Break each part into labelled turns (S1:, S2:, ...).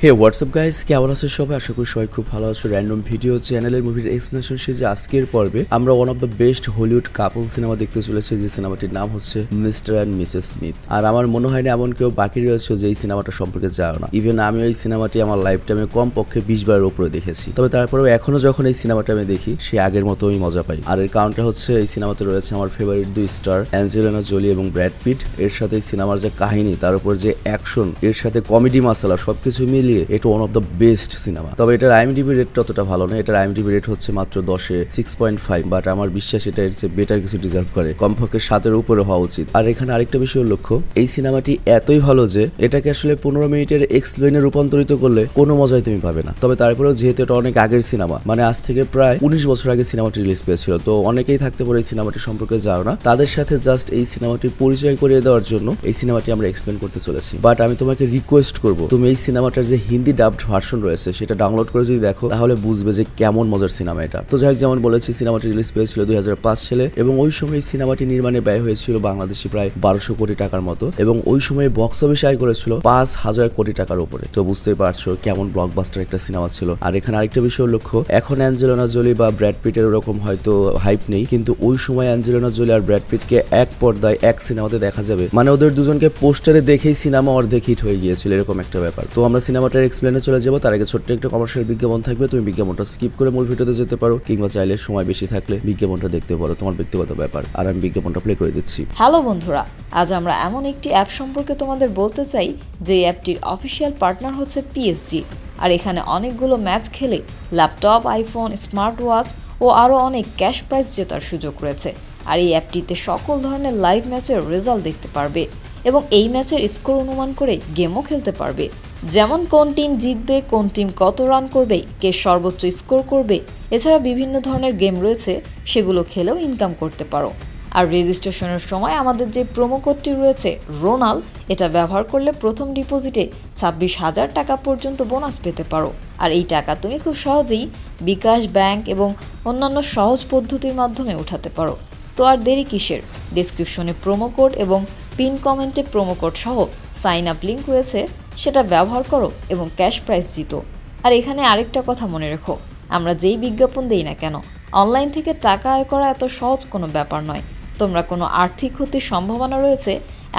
S1: হে WhatsApp guys, কেমন আছো সবাই? আশা করি সবাই খুব ভালো আছো। র্যান্ডম ভিডিও চ্যানেলের মুভির এক্সপ্লেনেশন সিরিজে আজকের পর্বে আমরা one of the best Hollywood couple cinema দেখতে চলেছি, যে সিনেমাটির নাম হচ্ছে মিস্টার অ্যান্ড মিসেস স্মিথ। আর আমার মনে হয় না এমন কেউ বাকি রয়েছে যে এই সিনেমাটা সম্পর্কে জানো না। ইভেন আমি এই সিনেমাটি আমার লাইফ টাইমে কম পক্ষে 20 বারের উপরে দেখেছি। তবে তারপরেও এখনো যখন এই সিনেমাটা আমি দেখি সে আগের মতোই মজা পাই। আর এর কারণটা হচ্ছে এই সিনেমাতে রয়েছে আমার ফেভারিট দুই স্টার অ্যাঞ্জেলিনা জোলি এবং ব্র্যাড পিট। এর সাথে এই সিনেমার যে কাহিনী, তার উপর যে অ্যাকশন, এর সাথে কমেডি মাসালা, সবকিছু মিলিয়ে এটা one of the best cinema. তবে এটার আইএমডিবি রেট ততটা ভালো না। এটার আইএমডিবি রেট হচ্ছে মাত্র 10-এ 6.5, বাট আমার বিশ্বাস এটা এর চেয়ে বেটার কিছু ডিজার্ভ করে, কমপক্ষে 7-এর উপরে হওয়া উচিত। আর এখানে আরেকটা বিষয় লক্ষ্য, এই সিনেমাটি এতই ভালো যে এটাকে আসলে 15 মিনিটের এক্সপ্লেনে রূপান্তরিত করলে কোনো মজাই তুমি পাবে না। তবে তারপরেও যেহেতু এটা অনেক আগের সিনেমা, মানে আজ থেকে প্রায় 19 বছর আগে সিনেমাটি রিলিজ পেয়েছিল, তো অনেকেই থাকতে পারে এই সিনেমাটি সম্পর্কে জানো না। তাদের সাথে জাস্ট এই সিনেমাটি পরিচয় করিয়ে দেওয়ার জন্য এই সিনেমাটি আমরা এক্সপ্লেন করতে চলেছি। বাট আমি তোমাকে রিকোয়েস্ট করবো, তুমি এই সিনেমাটার যে হিন্দি ডাবড ভার্সন রয়েছে সেটা ডাউনলোড করে যদি দেখো তাহলে বুঝবে যে কেমন মজার সিনেমা এটা। তো যাই হোক, যেমন বলেছি সিনেমাটি রিলিজ পেয়েছিল 2005 সালে এবং ওই সময় এই সিনেমাটি নির্মাণে ব্যয় হয়েছিল বাংলাদেশি প্রায় 1200 কোটি টাকার মতো এবং ওই সময় বক্স অফিসে আয় করেছিল 5000 কোটি টাকার উপরে। তো বুঝতেই পারছো কেমন ব্লকবাস্টার একটা সিনেমা ছিল। আর এখানে আরেকটা বিষয় লক্ষ্য, এখন অ্যাঞ্জেলিনা জোলি বা ব্র্যাড পিটের ওরকম হয়তো হাইপ নেই, কিন্তু ওই সময় অ্যাঞ্জেলিনা জোলি আর ব্র্যাড পিটকে এক পর্দায় এক সিনেমাতে দেখা যাবে, মানে ওদের দুজনকে পোস্টারে দেখেই সিনেমা অর্ধেক হিট হয়ে গিয়েছিল, এরকম একটা ব্যাপার। তো আমরা সিনেমাটার এক্সপ্লেনে চলে যাবো। তার আগে ছোট্ট একটা কমার্শিয়াল বিজ্ঞাপন থাকবে, তুমি বিজ্ঞাপনটা স্কিপ করে মূল ভিডিওতে যেতে পারো, কিংবা চাইলে সময় বেশি থাকলে বিজ্ঞাপনটা দেখতে পারো, তোমার ব্যক্তিগত ব্যাপার। আর আমি বিজ্ঞাপনটা প্লে করে দিচ্ছি।
S2: হ্যালো বন্ধুরা, আজ আমরা এমন একটি অ্যাপ সম্পর্কে তোমাদের বলতে চাই যে অ্যাপটির অফিসিয়াল পার্টনার হচ্ছে পিএসজি। আর এখানে অনেকগুলো ম্যাচ খেলে ল্যাপটপ, আইফোন, স্মার্ট ওয়াচ ও আরও অনেক ক্যাশ প্রাইজ জেতার সুযোগ রয়েছে। আর এই অ্যাপটিতে সকল ধরনের লাইভ ম্যাচের রেজাল্ট দেখতে পারবে এবং এই ম্যাচের স্কোর অনুমান করে গেমও খেলতে পারবে, যেমন কোন টিম জিতবে, কোন টিম কত রান করবে, কে সর্বোচ্চ স্কোর করবে। এছাড়া বিভিন্ন ধরনের গেম রয়েছে, সেগুলো খেলেও ইনকাম করতে পারো। আর রেজিস্ট্রেশনের সময় আমাদের যে প্রোমো কোডটি রয়েছে রোনাল, এটা ব্যবহার করলে প্রথম ডিপোজিটে 26,000 টাকা পর্যন্ত বোনাস পেতে পারো। আর এই টাকা তুমি খুব সহজেই বিকাশ, ব্যাংক এবং অন্যান্য সহজ পদ্ধতির মাধ্যমে উঠাতে পারো। তো আর দেরি কিসের? ডেসক্রিপশনে প্রোমো কোড এবং পিন কমেন্টে প্রোমো কোড সহ সাইন আপ লিঙ্ক রয়েছে, সেটা ব্যবহার করো এবং ক্যাশ প্রাইজ জিতো। আর এখানে আরেকটা কথা মনে রেখো, আমরা যেই বিজ্ঞাপন দেই না কেন, অনলাইন থেকে টাকা আয় করা এত সহজ কোনো ব্যাপার নয়। তোমরা কোনো আর্থিক ক্ষতির সম্ভাবনা রয়েছে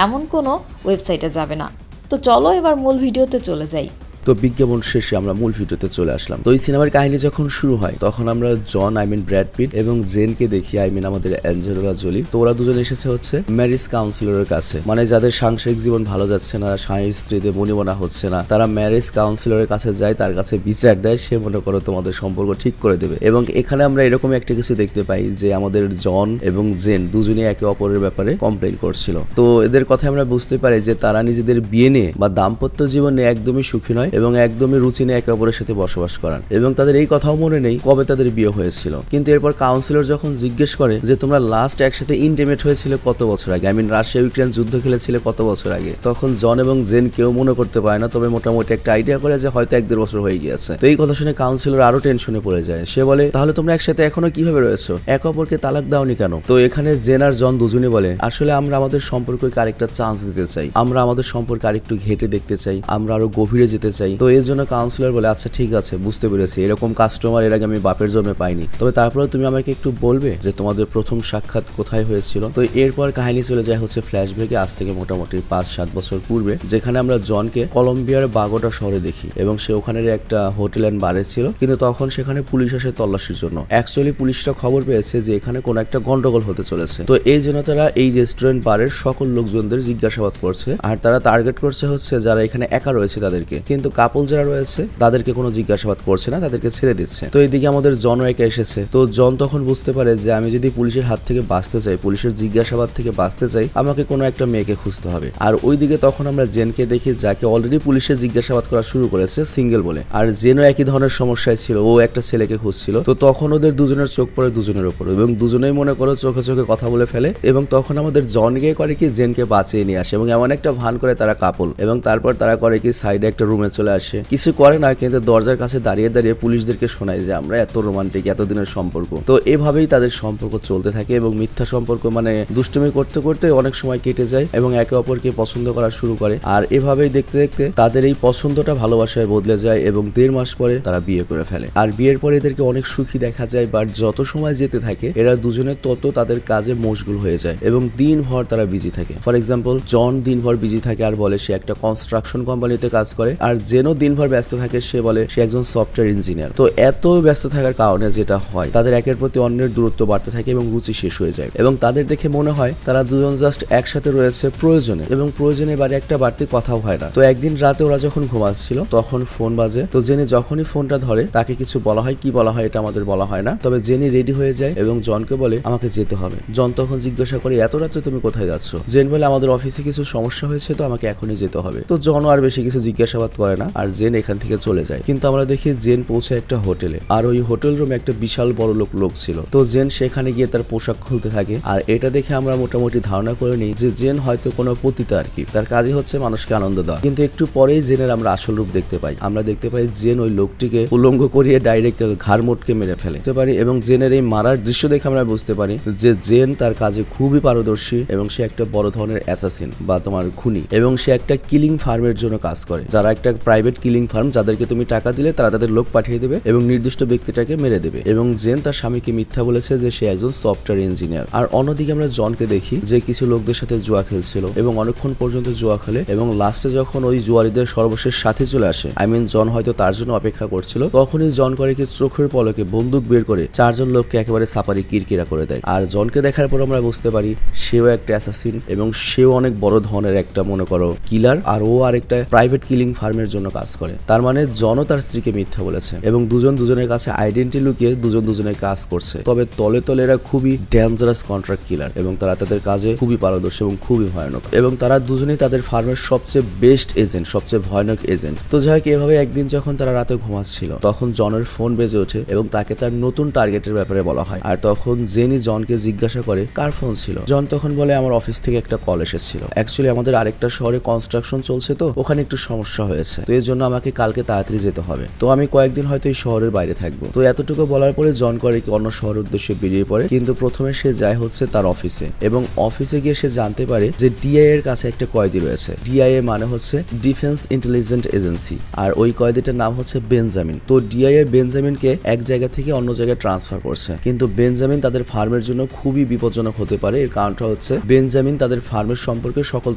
S2: এমন কোনো ওয়েবসাইটে যাবে না। তো চলো এবার মূল ভিডিওতে চলে যাই।
S1: তো বিজ্ঞাপন শেষে আমরা মূল ভিডিওতে চলে আসলাম। তো এই সিনেমার কাহিনী যখন শুরু হয় তখন আমরা জন, ব্র্যাড পিট এবং জেনকে দেখি, আমাদের অ্যাঞ্জেলিনা জোলি। তো ওরা দুজন এসেছে হচ্ছে ম্যারেজ কাউন্সিলরের কাছে, মানে যাদের সাংসারিক জীবন ভালো যাচ্ছে না, স্বামী স্ত্রীতে বনিবনা হচ্ছে না, তারা ম্যারেজ কাউন্সিলরের কাছে যায়, তার কাছে বিচার দেয়, সে মনে করো তোমাদের সম্পর্ক ঠিক করে দেবে। এবং এখানে আমরা এরকম একটা কিছু দেখতে পাই যে আমাদের জন এবং জেন দুজনেই একে অপরের ব্যাপারে কমপ্লেন করছিল। তো এদের কথা আমরা বুঝতে পারি যে তারা নিজেদের বিয়ে নিয়ে বা দাম্পত্য জীবনে একদমই সুখী নয় এবং একদমই রুচি নিয়ে একে অপরের সাথে বসবাস করান, এবং তাদের এই কথাও মনে নেই কবে তাদের বিয়ে হয়েছিল। কিন্তু এরপর কাউন্সিলর যখন জিজ্ঞেস করে যে তোমরা লাস্ট একসাথে ইন্টিমেট হয়েছিল কত বছর আগে, রাশিয়া ইউক্রেন যুদ্ধ খেলেছিলে কত বছর আগে, তখন জন এবং জেন কেউ মনে করতে পারে না, তবে মোটামুটি একটা আইডিয়া করে যে হয়তো 1-1.5 বছর হয়ে গিয়েছে। তো এই কথা শুনে কাউন্সিলর আরো টেনশনে পড়ে যায়। সে বলে, তাহলে তোমরা একসাথে এখনো কিভাবে রয়েছো, একে অপরকে তালাক দাওনি কেন? তো এখানে জেন আর জন দুজনই বলে, আসলে আমরা আমাদের সম্পর্ককে আরেকটা চান্স দিতে চাই, আমরা আমাদের সম্পর্কে আরেকটু ঘেটে দেখতে চাই, আমরা আরো গভীরে যেতে চাই। তো এর জন্য কাউন্সিলর বলে, আচ্ছা ঠিক আছে, বুঝতে পেরেছি, এরকম কাস্টমার এর আগে আমি বাপের জন্মে পাইনি, তবে তারপরে তুমি আমাকে একটু বলবে যে তোমাদের প্রথম সাক্ষাৎ কোথায় হয়েছিল। তো এরপর কাহিনী চলে যায় হচ্ছে ফ্ল্যাশব্যাকে, আজ থেকে মোটামুটি 5-7 বছর পূর্বে, যেখানে আমরা জনকে কলম্বিয়ার বাগোটা শহরে দেখি এবং সে ওখানের একটা হোটেল এন্ড বারে ছিল, কিন্তু তখন সেখানে পুলিশ আসে তল্লাশির জন্য। অ্যাকচুয়ালি পুলিশরা খবর পেয়েছে যে এখানে কোনো একটা গন্ডগোল হতে চলেছে। তো এই জন্য তারা এই রেস্টুরেন্ট বারের সকল লোকজনদের জিজ্ঞাসাবাদ করছে, আর তারা টার্গেট করছে হচ্ছে যারা এখানে একা রয়েছে তাদেরকে, কিন্তু কাপল যারা রয়েছে তাদেরকে কোনো জিজ্ঞাসাবাদ করছে না, তাদেরকে ছেড়ে দিচ্ছে। তো এইদিকে আমাদের জন একা এসেছে। তো জন তখন বুঝতে পারে যে আমি যদি পুলিশের হাত থেকে বাঁচতে চাই, পুলিশের জিজ্ঞাসাবাদ থেকে বাঁচতে চাই, আমাকে কোনো একটা মেয়েকে খুঁজতে হবে। আর ওইদিকে তখন আমরা জেনকে দেখি, যাকে অলরেডি পুলিশের জিজ্ঞাসাবাদ করা শুরু করেছে সিঙ্গেল বলে। আর জেনও একই ধরনের সমস্যায় ছিল, ও একটা ছেলেকে খুঁজছিল। তো তখন ওদের দুজনের চোখ পড়ে দুজনের উপর এবং দুজনেই মনে করো চোখে চোখে কথা বলে ফেলে, এবং তখন আমাদের জন গিয়ে করে কি জেনকে বাঁচিয়ে নিয়ে আসে এবং এমন একটা ভান করে তারা কাপল, এবং তারপর তারা করে কি সাইডে একটা রুমে চলে আসে, কিছু করে না কিন্তু দরজার কাছে দাঁড়িয়ে দাঁড়িয়ে পুলিশদেরকে শোনায় যে আমরা এত রোমান্টিক, এতদিনের সম্পর্ক। তো এভাবেই তাদের সম্পর্ক চলতে থাকে এবং মিথ্যা সম্পর্ক মানে দুষ্টুমি করতে করতে অনেক সময় কেটে যায় এবং একে অপরকে পছন্দ করা শুরু করে। আর এভাবেই দেখতে দেখতে তাদের এই পছন্দটা ভালোবাসায় বদলে যায় এবং 1.5 মাস পরে তারা বিয়ে করে ফেলে। আর বিয়ের পরে এদেরকে অনেক সুখী দেখা যায়, বাট যত সময় যেতে থাকে এরা দুজনে তত তাদের কাজে মশগুল হয়ে যায় এবং দিনভর তারা বিজি থাকে। ফর এক্সাম্পল, জন দিনভর বিজি থাকে আর বলে সে একটা কনস্ট্রাকশন কোম্পানিতে কাজ করে, আর জেনও দিনভর ব্যস্ত থাকে, সে বলে সে একজন সফটওয়্যার ইঞ্জিনিয়ার। তো এত ব্যস্ত থাকার কারণে যেটা হয়, তাদের একের প্রতি অন্যের দূরত্ব বাড়তে থাকে এবং রুচি শেষ হয়ে যায় এবং তাদের দেখে মনে হয় তারা দুজন জাস্ট একসাথে রয়েছে প্রয়োজনে, এবং প্রয়োজনে বাড়ি একটা বাড়তি কথাও হয় না। তো একদিন রাতে ওরা যখন ঘুমাচ্ছিল তখন ফোন বাজে। তো জেনি যখনই ফোনটা ধরে তাকে কিছু বলা হয়, কি বলা হয় এটা আমাদের বলা হয় না, তবে জেনি রেডি হয়ে যায় এবং জনকে বলে আমাকে যেতে হবে। জন তখন জিজ্ঞাসা করে এত রাতে তুমি কোথায় যাচ্ছ? জেন বলে আমাদের অফিসে কিছু সমস্যা হয়েছে, তো আমাকে এখনই যেতে হবে। তো জন আর বেশি কিছু জিজ্ঞাসাবাদ করে না আর জেন এখান থেকে চলে যায়। কিন্তু আমরা দেখি জেন পৌঁছে একটা হোটেলে, আর ওই হোটেল রুমে একটা বিশাল বড় লোক ছিল। তো জেন সেখানে গিয়ে তার পোশাক খুলতে থাকে, আর এটা দেখে আমরা মোটামুটি ধারণা করে নিই যে জেন হয়তো কোনো পতিতা আর কি, তার কাজই হচ্ছে মানুষকে আনন্দ দেওয়া। কিন্তু একটু পরেই জেনের আমরা আসল রূপ দেখতে পাই। আমরা দেখতে পাই জেন ওই লোকটিকে উলঙ্গ করিয়ে ডাইরেক্ট ঘাড় মোটকে মেরে ফেলতে পারি এবং জেনের এই মারার দৃশ্য দেখে আমরা বুঝতে পারি যে জেন তার কাজে খুবই পারদর্শী এবং সে একটা বড় ধরনের অ্যাসাসিন বা তোমার খুনি, এবং সে একটা কিলিং ফার্মের জন্য কাজ করে, যারা একটা প্রাইভেট কিলিং ফার্ম, যাদেরকে তুমি টাকা দিলে তারা তাদের লোক পাঠিয়ে দেবে এবং নির্দিষ্ট ব্যক্তিটাকে মেরে দেবে। এবং জেন তার স্বামীকে মিথ্যা বলেছে যে সে একজন সফটওয়্যার ইঞ্জিনিয়ার। আর অন্যদিকে আমরা জনকে দেখি যে কিছু লোকদের সাথে জুয়া খেলছিল এবং অনেকক্ষণ পর্যন্ত জুয়া খেলে এবং লাস্টে যখন ওই জুয়ারিদের সর্বশেষ সাথে চলে আসে, জন হয়তো তার জন্য অপেক্ষা করছিল, তখনই জন করে কি চোখের পলকে বন্দুক বের করে 4 জন লোককে একেবারে সাপারি কিরকিরা করে দেয়। আর জনকে দেখার পর আমরা বুঝতে পারি সেও একটা অ্যাসাসিন এবং সেও অনেক বড় ধরনের একটা মনে করো কিলার, আর ও আর একটা প্রাইভেট কিলিং ফার্মের জন্য কাজ করে। তার মানে জনও তার স্ত্রীকে মিথ্যা বলেছে এবং দুজনের কাছে আইডেন্টি লুকিয়ে দুজনের কাজ করছে। তবে তলে তলে এরা খুবই ডেঞ্জারাস কন্ট্রাক্ট কিলার এবং তারা তাদের কাজে খুবই পারদর্শী এবং খুবই ভয়ানক, এবং তারা দুজনেই তাদের ফার্মের সবচেয়ে বেস্ট এজেন্ট, সবচেয়ে ভয়ানক এজেন্ট। তো যাই হোক, এভাবে একদিন যখন তারা রাতে ঘুমাচ্ছিল তখন জনের ফোন বেজে ওঠে এবং তাকে তার নতুন টার্গেটের ব্যাপারে বলা হয়। আর তখন জেনি জনকে জিজ্ঞাসা করে কার ফোন ছিল। জন তখন বলে আমার অফিস থেকে একটা কল এসেছিল, অ্যাকচুয়ালি আমাদের আরেকটা শহরে কনস্ট্রাকশন চলছে, তো ওখানে একটু সমস্যা হয়েছে, তো এর জন্য আমাকে কালকে তাড়াতাড়ি যেতে হবে, তো আমি কয়েকদিন হয়তো এই শহরের বাইরে থাকবো। তো এতটুকু বলার পরে জন করে কি অন্য শহরের উদ্দেশ্যে বেরিয়ে পড়ে, কিন্তু প্রথমে সে যায় হচ্ছে তার অফিসে এবং অফিসে গিয়ে সে জানতে পারে যে ডিআই এর কাছে একটা কয়েদি রয়েছে। ডিআইএ মানে হচ্ছে ডিফেন্স ইন্টেলিজেন্ট এজেন্সি, আর ওই কয়েদিটার নাম হচ্ছে বেঞ্জামিন। তো ডিআইএ বেঞ্জামিনকে এক জায়গা থেকে অন্য জায়গায় ট্রান্সফার করছে, কিন্তু বেঞ্জামিন তাদের ফার্মের জন্য খুবই বিপজ্জনক হতে পারে। এর কারণটা হচ্ছে বেঞ্জামিন তাদের ফার্মের সম্পর্কে সকল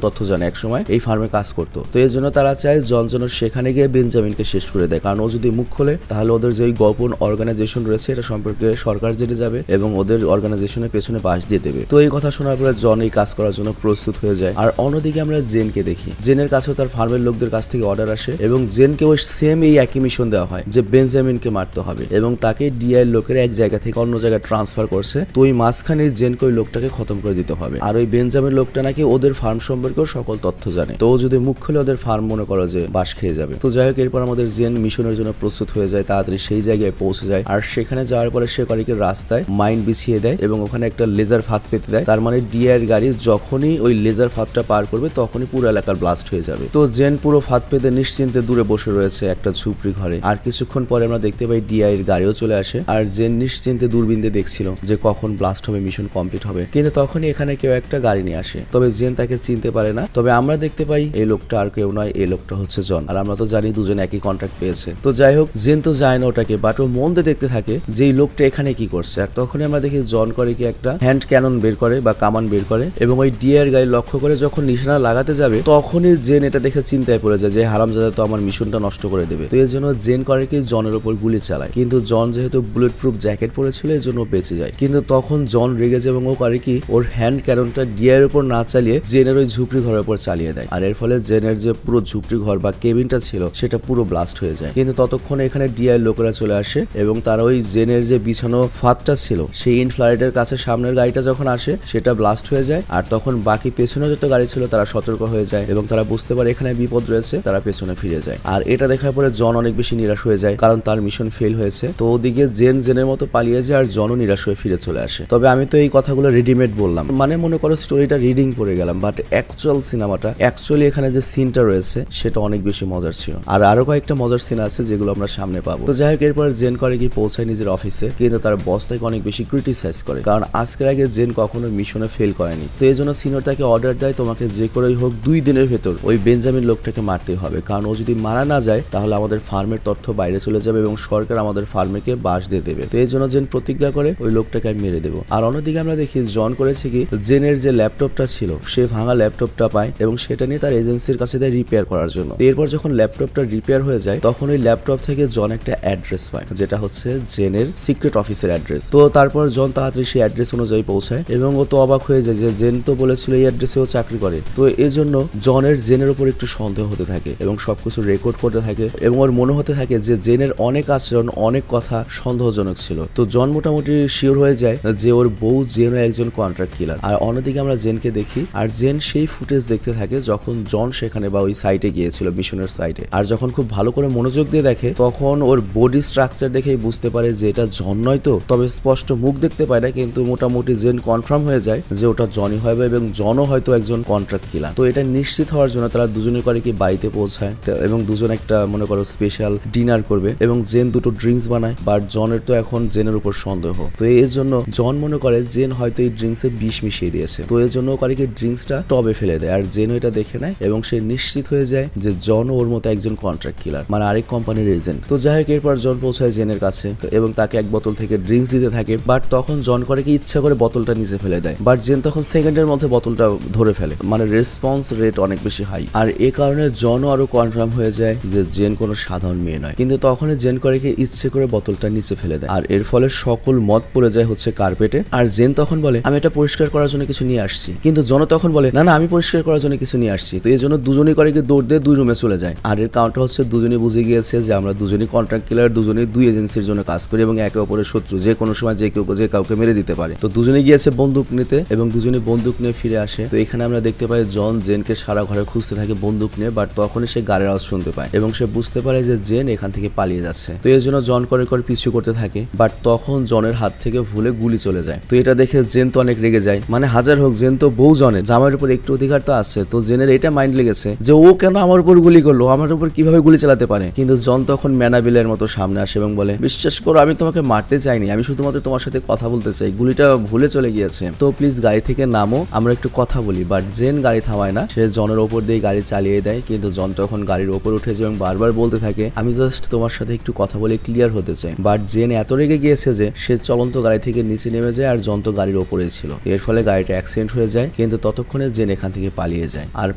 S1: তথ্য জানে, একসময় এই ফার্মে কাজ করতো। তো এর জন্য তারা চায় জন সেখানে গিয়ে বেঞ্জামিনকে শেষ করে দেয়, কারণ ও যদি মুখ খোলে তাহলে ওদের যে গোপন অর্গানাইজেশন রয়েছে এটা সম্পর্কে সরকার জেনে যাবে এবং ওদের অর্গানাইজেশনের পেছনে বাস দিয়ে দেবে। তো এই কথা শোনার পরে জন এই কাজ করার জন্য প্রস্তুত হয়ে যায়। আর অন্যদিকে আমরা জেনকে দেখি, জেনের কাছেও তার ফার্মের লোকদের কাছ থেকে অর্ডার আসে এবং জেনকে ওই সেম এই একই মিশন দেওয়া হয় যে বেঞ্জামিনকে মারতে হবে এবং তাকে ডিআই লোকের এক জায়গা থেকে অন্য জায়গায় ট্রান্সফার করছে। তো ওই মাঝখানে জেনকে ওই লোকটাকে খতম করে দিতে হবে। আর ওই বেঞ্জামিন লোকটা নাকি ওদের ফার্ম সম্পর্কেও সকল তথ্য জানে, তো ও যদি মুখ খুলে ওদের ফার্ম মনে করো যে বাস খেয়ে যাবে। তো যাই হোক, এরপর আমাদের জেন মিশনের জন্য প্রস্তুত হয়ে যায়, তাড়াতাড়ি সেই জায়গায় পৌঁছে যায়। আর সেখানে যাওয়ার পরে সে কয়েকের রাস্তায় মাইন বিছিয়ে দেয় এবং ওখানে একটা লেজার ফাঁদ পেতে দেয়। তার মানে ডিআই এর গাড়ি যখনই ওই লেজার ফাঁদটা পার করবে তখনই পুরো এলাকার ব্লাস্ট হয়ে যাবে। তো জেন পুরো ফাঁদ পেতে নিশ্চিন্তে দূরে বসে রয়েছে একটা ঝুপড়ি ঘরে। আর কিছুক্ষণ পরে আমরা দেখতে পাই ডিআই এর গাড়িও চলে আসে, আর জেন নিশ্চিন্তে দূরবীন দিয়ে দেখছিল যে কখন ব্লাস্ট হবে, মিশন কমপ্লিট হবে। কিন্তু তখনই এখানে কেউ একটা গাড়ি নিয়ে আসে, তবে জেন তাকে চিনতে পারে না। তবে আমরা দেখতে পাই এই লোকটা আর কেউ নয়, এই লোকটা হচ্ছে জন। আর আমরা তো জানি দুজন একই কন্ট্রাক্ট পেয়েছে। তো যাই হোক, জেন তো যায় না ওটাকে, বাট ও মন দিয়ে দেখতে থাকে যে এই লোকটা এখানে কি করছে। আর তখনই আমরা দেখি জন করে কি একটা হ্যান্ড ক্যানন বের করে বা কামান বের করে এবং ওই ডিআই এর গাড়ি লক্ষ্য করে যখন নিশানা লাগাতে যাবে তখনই জেন এটা দেখে চিন্তায় পড়ে যায় যে হারামজাদা তো আমার মিশনটা নষ্ট করে দেবে। তো এর জন্য জেন করে কি জনের উপর গুলি চালায়, কিন্তু জন যেহেতু বুলেট প্রুফ জ্যাকেট পরেছিল এর জন্য বেঁচে যায়। কিন্তু তখন জন রেগে যায় এবং ও করে কি ওর হ্যান্ড ক্যাননটা ডিআই এর উপর না চালিয়ে জেনের ওই ঝুপড়ি ঘরের উপর চালিয়ে দেয়। আর এর ফলে জেনের যে পুরো ঝুপড়ি ঘর বা কেবিনটা ছিল সেটা পুরো ব্লাস্ট হয়ে যায়। কিন্তু ততক্ষণে এখানে ডিআই লোকেরা চলে আসে এবং তারা ওই জেনের যে বিছানো ফাঁদটা ছিল সেই ইনফ্লারেটের কাছে সামনের গাড়িটা যখন আসে সেটা ব্লাস্ট হয়ে যায়। আর তখন বাকি পেছনে যত গাড়ি ছিল তারা সতর্ক হয়ে যায় এবং তারা বুঝতে পারে এখানে বিপদ রয়েছে, তারা পেছনে ফিরে যায়। আর এটা দেখার পরে জন অনেক বেশি নিরাশ হয়ে যায় কারণ তার মিশন ফেল হয়েছে। তো ওদিকে জেনের মতো পালিয়ে যায় আর জনও নিরাশ হয়ে ফিরে চলে আসে। তবে আমি তো এই কথাগুলো রেডিমেড বললাম, মানে মনে করো স্টোরিটা রিডিং করে গেলাম, বাট অ্যাকচুয়াল সিনেমাটা অ্যাকচুয়ালি এখানে যে সিনটা রয়েছে সেটা অনেক বেশি মজার ছিল। আর আরো কয়েকটা মজার সিন আছে যেগুলো আমরা সামনে পাবো। তো যাই হোক, এরপর জেন করে কি পৌঁছায় নিজের অফিসে, কিন্তু তার বস তাকে অনেক বেশি ক্রিটিসাইজ করে, কারণ আজকের আগে জেন কখনো মিশনে ফেল করেনি। তো এই জন্য সিনিয়র তাকে অর্ডার দেয়, তোমাকে যে করেই হোক 2 দিনের ভেতর ওই বেঞ্জামিন লোকটাকে মারতেই হবে, কারণ ও যদি মারা না যায় তাহলে আমাদের ফার্মের তথ্য বাইরে চলে যাবে এবং সরকার আমাদের ফার্মেকে বাস দিয়ে দেবে। তো এই জন্য জেন প্রতিজ্ঞা করে ওই লোকটাকে আমি মেরে দেবো। আর অন্যদিকে আমরা দেখি জন করেছে কি, জেনের যে ল্যাপটপটা ছিল সে ভাঙা ল্যাপটপটা পায় এবং সেটা নিয়ে তার এজেন্সির কাছে দেয় রিপেয়ার করার জন্য। এরপর যখন ল্যাপটপটা রিপেয়ার হয়ে যায় তখন ওই ল্যাপটপ থেকে জন একটা অ্যাড্রেস পায়, যেটা হচ্ছে জেনের সিক্রেট অফিসের অ্যাড্রেস। তো তারপর জন তাড়াতাড়ি সেই অ্যাড্রেস অনুযায়ী পৌঁছায় এবং ও তো অবাক হয়ে যায় যে জেন তো বলেছিল এই অ্যাড্রেসে ও চাকরি করে। তো এই জন্য জনের জেনের উপর একটু সন্দেহ হতে থাকে এবং সবকিছু রেকর্ড করতে থাকে এবং ওর মনে হতে থাকে যে জেনের অনেক আচরণ, অনেক কথা সন্দেহজনক ছিল। তো জন মোটামুটি শিওর হয়ে যায় যে ওর বউ জেনও একজন কন্ট্রাক্ট কিলার। আর অন্যদিকে আমরা জেনকে দেখি, আর জেন সেই ফুটেজ দেখতে থাকে যখন জন সেখানে বা ওই সাইটে গিয়েছিল, মিশনের সাইটে। আর যখন খুব ভালো করে মনোযোগ দিয়ে দেখে তখন ওর বডি স্ট্রাকচার দেখেই বুঝতে পারে যে এটা জন নয়। তো তবে স্পষ্ট মুখ দেখতে পায় না, কিন্তু মোটামুটি জেন কনফার্ম হয়ে যায় যে ওটা জনই হবে এবং জনও হয়তো একজন কন্ট্রাক্ট কিলার। তো এটা নিশ্চিত হওয়ার জন্য তারা দুজনে করে কি বাড়িতে পৌঁছায় এবং দুজন একটা মনে করো স্পেশাল ডিনার করবে এবং জেন দুটো ড্রিঙ্কস বানায়। বাট জনের তো এখন জেনের উপর সন্দেহ। তো এর জন্য জন মনে করে জেন হয়তো এই ড্রিঙ্কসে বিষ মিশিয়ে দিয়েছে। তো এর জন্য করে কি ড্রিঙ্কসটা টবে ফেলে দেয়, আর জেনও এটা দেখে নেয় এবং সে নিশ্চিত হয়ে যায় যে জন ওর মতো একজন কন্ট্রাক্ট কিলার, মানে আরেক কোম্পানির এজেন্ট। তো যাই হোক, এরপর জন পৌঁছায় জেনের কাছে এবং তাকে এক বোতল থেকে ড্রিঙ্কস দিতে থাকে। বাট তখন জন করে কি ইচ্ছা করে বোতলটা নিচে ফেলে দেয়। বাট জেন তখন সেকেন্ডের মধ্যে বোতলটা ধরে ফেলে, মানে রেসপন্স রেট অনেক বেশি হাই। আর এ কারণে জনও আরো কনফার্ম হয়ে যায় যে জেন কোনো সাধারণ মেয়ে নয়। কিন্তু তখনই জেন করে কি ইচ্ছে করে বোতলটা নিচে ফেলে দেয়, আর এর ফলে সকল মদ পড়ে যায় হচ্ছে কার্পেটে। আর জেন তখন বলে আমি এটা পরিষ্কার করার জন্য কিছু নিয়ে আসছি, কিন্তু জন তখন বলে না না আমি পরিষ্কার করার জন্য কিছু নিয়ে আসছি। তো এই জন্য দুজনেই করে কি দৌড় দিয়ে 2 রুমে চলে যায়। আর এর কারণটা হচ্ছে দুজনেই বুঝে গিয়েছে যে আমরা দুজনেই কন্ট্রাক্ট কিলার, দুজনেই 2 এজেন্সির জন্য কাজ করি এবং একে অপরের শত্রু, যে কোনো সময় যে কাউকে মেরে দিতে পারে। তো দুজনেই গিয়েছে বন্দুক নিতে এবং দুজনেই বন্দুক নিয়ে ফিরে আসে। তো এখানে আমরা দেখতে পাই জন জেনকে সারা ঘরে খুঁজতে থাকে বন্দুক নিয়ে, বাট তখনই সে গাড়ির আওয়াজ শুনতে পায় এবং সে বুঝতে পারে যে জেন এখান থেকে পালিয়ে যাচ্ছে। তো এর জন্য জন করে পিছু করতে থাকে, বাট তখন জনের হাত থেকে ভুলে গুলি চলে যায়। তো এটা দেখে জেন তো অনেক রেগে যায়, মানে হাজার হোক জেন তো বউ জনের, জামাইয়ের উপর একটু অধিকার তো আছে। তো জেনের এটা মাইন্ড লেগেছে যে ও কেন আমার উপর গুলি করলো, আমার উপর কিভাবে গুলি চালাতে পারে। কিন্তু জন তখন ম্যানাবিলের মতো সামনে আসে এবং বলে বিশ্বাস করো আমি তোমাকে মারতে চাইনি, আমি শুধুমাত্র তোমার সাথে কথা বলতে চাই, গুলিটা ভুলে চলে গিয়েছে। তো প্লিজ গাড়ি থেকে নামো, আমরা একটু কথা বলি। বাট জেন গাড়ি থামায় না, সে জনের ওপর দিয়ে গাড়ি চালিয়ে দেয়। কিন্তু জন তখন গাড়ির ওপর উঠে যায় এবং বারবার বলতে থাকে আমি জাস্ট তোমার সাথে একটু কথা বলে ক্লিয়ার হতে চাই। বাট জেন এত রেগে গিয়েছে যে সে চলন্ত গাড়ি থেকে নিচে নেমে যায় আর জন তো গাড়ির ওপরে ছিল। এর ফলে গাড়িটা অ্যাক্সিডেন্ট হয়ে যায়, কিন্তু ততক্ষণে জেন এখান থেকে পালিয়ে যায়। আর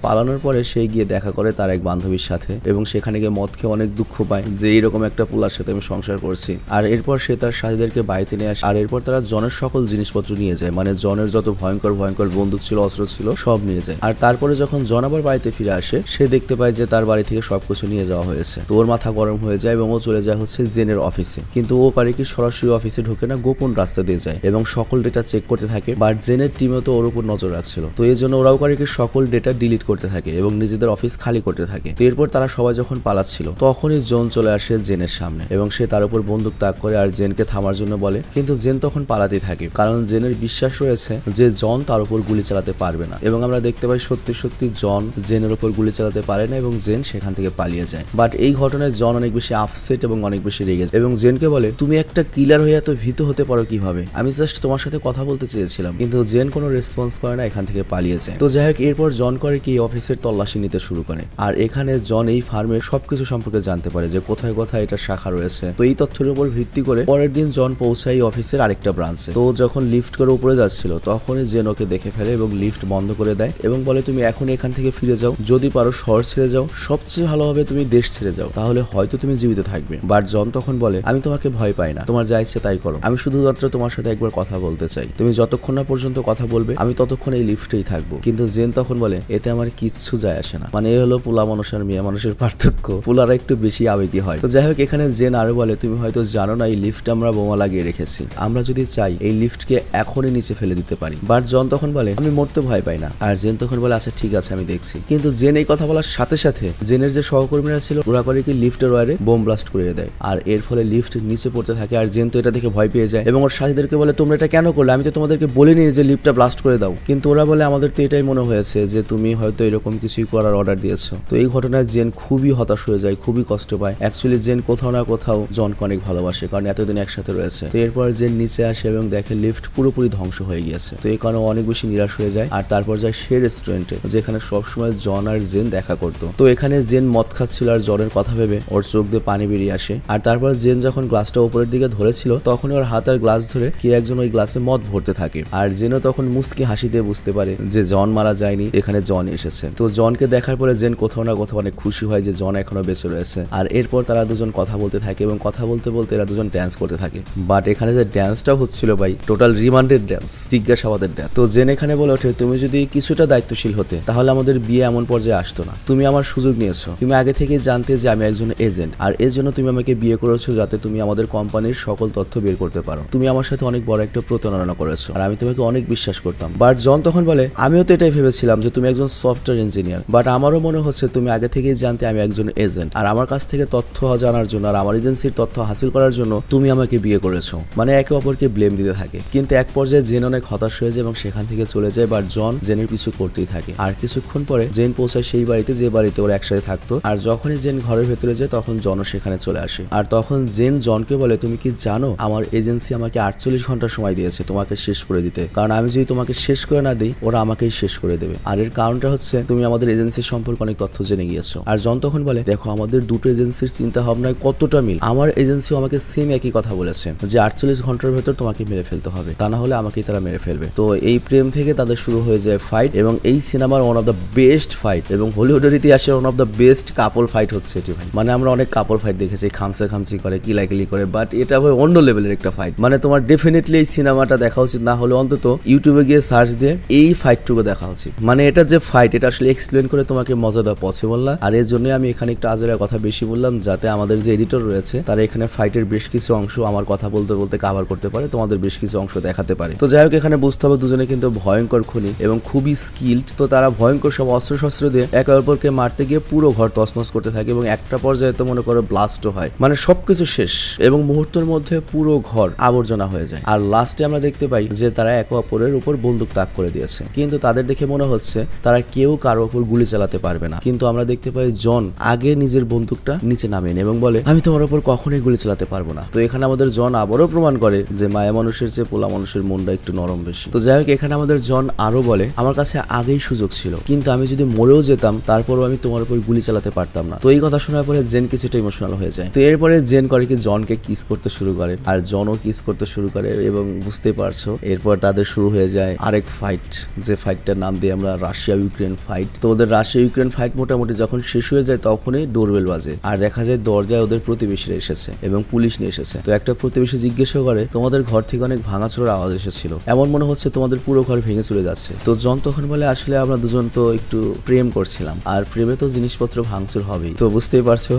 S1: পালানোর পরে সে গিয়ে দেখা করে তার এক বান্ধবীর সাথে এবং সেখানে গিয়ে মদ খেয়ে অনেক দুঃখ পায় যে এইরকম একটা পোলার সাথে আমি সংসার করছি। আর এরপর সে তার সাথীদেরকে বাড়িতে নিয়ে আসে। আর এরপর তারা জনের সকল জিনিসপত্র নিয়ে যায়, মানে জনের যত ভয়ঙ্কর ভয়ঙ্কর বন্দুক ছিল, অস্ত্র ছিল, সব নিয়ে যায়। আর তারপরে যখন জন আবার বাড়িতে ফিরে আসে সে দেখতে পায় যে তার বাড়ি থেকে সবকিছু নিয়ে যাওয়া হয়েছে। তো ওর মাথা গরম হয়ে যায় এবং ও চলে যায় হচ্ছে জেনের অফিসে। কিন্তু ও পারে কি সরাসরি অফিসে ঢোকে না, গোপন রাস্তা দিয়ে যায় এবং সকল ডেটা চেক করতে থাকে। বাট জেনের টিমও তো ওর উপর নজর রাখছিল। তো এই জন্য ওরাও করে কি সকল ডেটা ডিলিট করতে থাকে এবং নিজেদের অফিস খালি করতে থাকে। তো এরপর তারা সবাই যখন পালাচ্ছিল তখনই জন চলে আসে জেনের সামনে এবং সে তার উপর বন্দুক তাক করে আর জেনকে থামার জন্য বলে। কিন্তু জেন তখন পালাতে থাকে, কারণ জেনের বিশ্বাস রয়েছে যে জন তার উপর গুলি চালাতে পারবে না। এবং আমরা দেখতে পাই সত্যি সত্যি জন জেনের উপর গুলি চালাতে পারে না এবং জেন সেখান থেকে পালিয়ে যায়। বাট এই ঘটনায় জন অনেক বেশি আপসেট এবং অনেক বেশি রেগে যায় এবং জেনকে বলে তুমি একটা কিলার হয়ে এত ভীত হতে পারো কিভাবে, আমি জাস্ট তোমার সাথে কথা বলতে চেয়েছিলাম। কিন্তু জেন কোনো রেসপন্স করে না, এখান থেকে পালিয়ে যায়। তো যাই হোক, এরপর জন করে কি অফিসের তল্লাশি নিতে শুরু করে। আর এখানে জন এই ফার্মের সবকিছু সম্পর্কে জানতে পারে যে কোথায় কোথায় এটা শাখা রয়েছে। তো এই তথ্যের উপর ভিত্তি করে পরের দিন জন পৌঁছায় অফিসের আরেকটা ব্রাঞ্চে। তো যখন লিফট করে উপরে যাচ্ছিল তখনই জেন ওকে দেখে ফেলে এবং লিফট বন্ধ করে দেয় এবং বলে তুমি এখন এখান থেকে ফিরে যাও, যদি পারো শহর ছেড়ে যাও, সবচেয়ে ভালো হবে তুমি দেশ ছেড়ে যাও, তাহলে হয়তো তুমি জীবিত থাকবে। বাট জন তখন বলে আমি তোমাকে ভয় পাই না, তোমার যা ইচ্ছে তাই করো, আমি শুধুমাত্র তোমার সাথে একবার কথা বলতে চাই, তুমি যতক্ষণ না পর্যন্ত কথা বলবে আমি ততক্ষণ এই লিফটেই থাকবো। কিন্তু জেন তখন বলে এতে আমার কিচ্ছু যায় আসে না, মানে এ হলো পোলা মানুষ আর মেয়ে মানুষের পার্থক্য, পোলারা একটু বেশি আবেগী হয়। তো যাই হোক, এখানে জেন আরো বলে তুমি হয়তো জানো না এই লিফট আমরা বোমা লাগিয়ে রেখেছি, আমরা যদি চাই এই লিফটকে এখনই নিচে ফেলে দিতে পারি। বাট জন তখন বলে আমি মরতে ভয় পাই না। আর জেন তখন বলে আচ্ছা ঠিক আছে আমি দেখছি। কিন্তু জেন এই কথা বলার সাথে সাথে জেনের যে সহকর্মীরা ছিল ওরা করে কি লিফটের ওয়ারে বোম ব্লাস্ট করে দেয় আর এর ফলে লিফট নিচে পড়তে থাকে। আর জেন তো এটা দেখে ভয় পেয়ে যায় এবং ওর সাথীদেরকে বলে তোমরা এটা কেন করলে, আমি তো তোমাদেরকে বলিনি যে লিফটটা ব্লাস্ট করে দাও। কিন্তু ওরা বলে আমাদের তো এটাই মনে হয়েছে যে তুমি হয়তো এরকম কিছুই করার অর্ডার দিয়েছো। তো এই ঘটনা ঘটনায় জেন খুবই হতাশ হয়ে যায়, খুবই কষ্ট পায়। অ্যাকচুয়ালি জেন কোথাও না কোথাও জনকে অনেক ভালোবাসে, কারণ এতদিন একসাথে রয়েছে। তো এরপর জেন নিচে আসে এবং দেখে লিফট পুরোপুরি ধ্বংস হয়ে গিয়েছে। তো এই কারণে অনেক বেশি নিরাশ হয়ে যায়। আর তারপর যায় সে রেস্টুরেন্টে, যেখানে সবসময় জন আর জেন দেখা করতো। তো এখানে জেন মদ খাচ্ছিল আর জনের কথা ভেবে ওর চোখ দিয়ে পানি বেরিয়ে আসে। আর তারপর জেন যখন গ্লাসটা উপরের দিকে ধরেছিল, তখনই ওর হাত আর গ্লাস ধরে কে একজন ওই গ্লাসে মদ ভরতে থাকে। আর জেনও তখন মুস্কি হাসি দিয়ে বুঝতে পারে যে জন মারা যায়নি, এখানে জন এসেছে। তো জনকে দেখার পরে জেন কোথাও না কোথাও অনেক খুশি হয় যে জন এখনো বেঁচে রয়েছে। আর এরপর তারা দুজন কথা বলতে থাকে এবং কথা বলতে বলতে এরা দুজন ড্যান্স করতে থাকে। বাট এখানে যে ড্যান্সটা হচ্ছিল ভাই, টোটাল রিমান্ডেড ড্যান্স, জিজ্ঞাসাবাদের ড্যান্স। তো জেন এখানে বলে ওঠে, তুমি যদি কিছুটা দায়িত্বশীল হতে তাহলে আমাদের বিয়ে এমন পর্যায়ে আসতো না। তুমি আমার সুযোগ নিয়েছো, তুমি আগে থেকে জানতে যে আমি একজন এজেন্ট, আর এর জন্য তুমি আমাকে বিয়ে করেছো যাতে তুমি আমাদের কোম্পানির সকল তথ্য বের করতে পারো। তুমি আমার সাথে অনেক বড় একটা প্রতারণা করেছো আর আমি তোমাকে অনেক বিশ্বাস করতাম। বাট জন তখন বলে, আমিও তো এটাই ভেবেছিলাম যে তুমি একজন সফটওয়্যার ইঞ্জিনিয়ার, বাট আমারও মনে হচ্ছে তুমি আগে থেকেই জানতে আমি একজন এজেন্ট, আর আমার কাছ থেকে তথ্য জানার জন্য আর আমার এজেন্সির তথ্য হাসিল করার জন্য তুমি আমাকে বিয়ে করেছো। মানে একে অপরকে ব্লেম দিতে থাকে। কিন্তু এক পর্যায়ে জেন অনেক হতাশ হয়ে যায় এবং সেখান থেকে চলে যায়। বাট জন জেনের পিছু করতেই থাকে। আর কিছুক্ষণ পরে জেন পৌঁছায় সেই বাড়িতে যে বাড়িতে ওরা একসাথে থাকতো। আর যখনই জেন ঘরের ভেতরে যায় তখন জনও সেখানে চলে আসে। আর তখন জেন জনকে বলে, তুমি কি জানো আমার এজেন্সি আমাকে 48 ঘন্টা সময় দিয়েছে তোমাকে শেষ করে দিতে, কারণ আমি যদি তোমাকে শেষ করে না দিই ওরা আমাকেই শেষ করে দেবে। আর এর কারণটা হচ্ছে তুমি আমাদের এজেন্সির সম্পর্কে অনেক তথ্য জেনে গিয়েছো। আর জন তখন বলে, দেখো আমাদের দুটো এজেন্সির চিন্তা ভাবনায় কতটা মিল। আমার এজেন্সিও আমাকে সেম একই কথা বলেছে যে 48 ঘন্টার ভেতর তোমাকে মেরে ফেলতে হবে, তা না হলে আমাকেই তারা মেরে ফেলবে। তো এই প্রেম থেকে তাদের শুরু হয়ে যায় ফাইট, এবং এই সিনেমার one of the best fight এবং হলিউডের ইতিহাসে one of the best couple fight হচ্ছে এটি ভাই। মানে আমরা অনেক কাপল ফাইট দেখেছি, খামসি করে, কিলাকিলি করে, বাট এটা ভাই অন্য লেভেলের একটা ফাইট। মানে তোমার ডেফিনেটলি এই সিনেমাটা দেখা উচিত, না হলে অন্তত ইউটিউবে গিয়ে সার্চ দিয়ে এই ফাইটটুকু দেখা উচিত। মানে এটা যে ফাইট, এটা আসলে এক্সপ্লেন করে তোমাকে মজা দেওয়া পসিবল না। আর এর জন্যই আমি এখানে একটু আজের কথা বেশি বললাম, যাতে আমাদের যে এডিটর রয়েছে তারা এখানে ফাইটের বেশ কিছু অংশ আমার কথা বলতে বলতে কাভার করতে পারে, তোমাদের বেশ কিছু অংশ দেখাতে পারে। তো যাই হোক, এখানে বুঝতে হবে দুজনে কিন্তু ভয়ঙ্কর খুনি এবং খুবই স্কিল্ড। তো তারা ভয়ঙ্কর সব অস্ত্র দিয়ে একে অপরকে মারতে গিয়ে পুরো ঘর তছনছ করতে থাকে এবং একটা পর্যায়ে তো মনে করো ব্লাস্টও হয়। মানে সবকিছু শেষ এবং মুহূর্তের মধ্যে পুরো ঘর আবর্জনা হয়ে যায়। আর লাস্টে আমরা দেখতে পাই যে তারা একে অপরের উপর বন্দুক তাক করে দিয়েছে, কিন্তু তাদের দেখে মনে হচ্ছে তারা কেউ কারো উপর গুলি চালাতে পারবে না। কিন্তু আমরা দেখতে পাই জন আগে নিজের বন্দুকটা নিচে নামিয়ে এবং বলে, আমি তোমার উপর কখনোই গুলি চালাতে পারবো না। তো এখানে আমাদের জন আবারও প্রমাণ করে যে মায়া মানুষের চেয়ে পোলা মানুষের মনটা একটু নরম বেশি। তো যাই হোক, এখানে আমাদের জন আরো বলে, আমার কাছে আগেই সুযোগ ছিল, কিন্তু আমি যদি মরেও যেতাম তারপরও আমি তোমার উপর গুলি চালাতে পারতাম না। তো এই কথা শোনার পরে জেন কিছুটা ইমোশনাল হয়ে যায়। তো এরপরে জেন করে কি জনকে কিস করতে শুরু করে আর জনও কিস করতে শুরু করে এবং বুঝতেই পারছো এরপর তাদের শুরু হয়ে যায় আরেক ফাইট, যে ফাইটটার নাম দিয়ে আমরা রাশিয়া ইউক্রেন ফাইট। তো ওদের রাশিয়া ইউক্রেন ফাইট মোটামুটি যখন শেষ হয়ে যায় তখনই ডোরবেল বাজে আর দেখা যায় দরজায় ওদের প্রতিবেশীরা এসেছে এবং পুলিশ নিয়ে এসেছে। তো একটা প্রতিবেশী জিজ্ঞাসা করে, তোমাদের ঘর থেকে অনেক ভাঙাচোরার আওয়াজ এসেছিল, এমন মনে হচ্ছে তোমাদের পুরো ঘর ভেঙে চলে যাচ্ছে। তো জন তখন বলে, আসলে আমরা দুজন তো একটু প্রেম করছিলাম, আর প্রেমে তো জিনিসপত্র ভাঙচুর হবেই, তো বুঝতেই পারছো